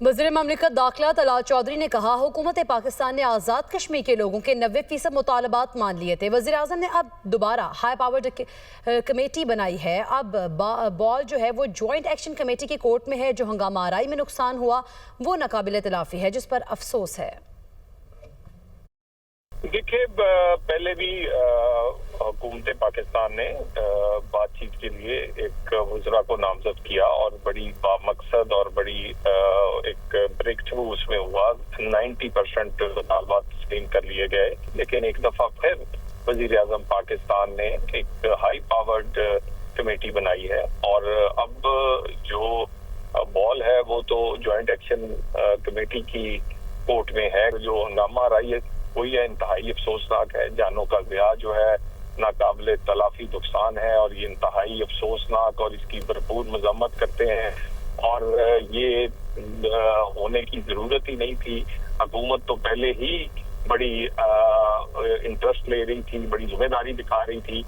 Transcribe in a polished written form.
वज़ीर ममलिकत दाखिला तलाल चौधरी ने कहा, हुकूमत पाकिस्तान ने आज़ाद कश्मीर के लोगों के 90% मुतालबात मान लिए थे। वज़ीर आज़म ने अब दोबारा हाई पावर्ड कमेटी बनाई है। अब बॉल जो है वो जॉइंट एक्शन कमेटी की कोर्ट में है। जो हंगामा आराई में नुकसान हुआ वो नाकाबिल तलाफ़ी है, जिस पर अफसोस है। देखिए, पहले भी हुकूमत पाकिस्तान ने बातचीत के लिए एक वज़रा को नामजद किया और बड़ी बामकसद और बड़ी एक ब्रेक थ्रू उसमें हुआ। 90% मुतालबात तस्लीम कर लिए गए, लेकिन एक दफ़ा फिर वज़ीर आज़म पाकिस्तान ने एक हाई पावर्ड कमेटी बनाई है और अब जो बॉल है वो तो जॉइंट एक्शन कमेटी की कोर्ट में है। जो हंगामा आ रही है वही है, इंतहाई अफसोसनाक है। जानों का ज़िया जो है नाकाबिल तलाफी नुकसान है और ये इंतहाई अफसोसनाक और इसकी भरपूर मजम्मत करते हैं और ये होने की ज़रूरत ही नहीं थी। हुकूमत तो पहले ही बड़ी इंटरेस्ट ले रही थी, बड़ी जिम्मेदारी दिखा रही थी।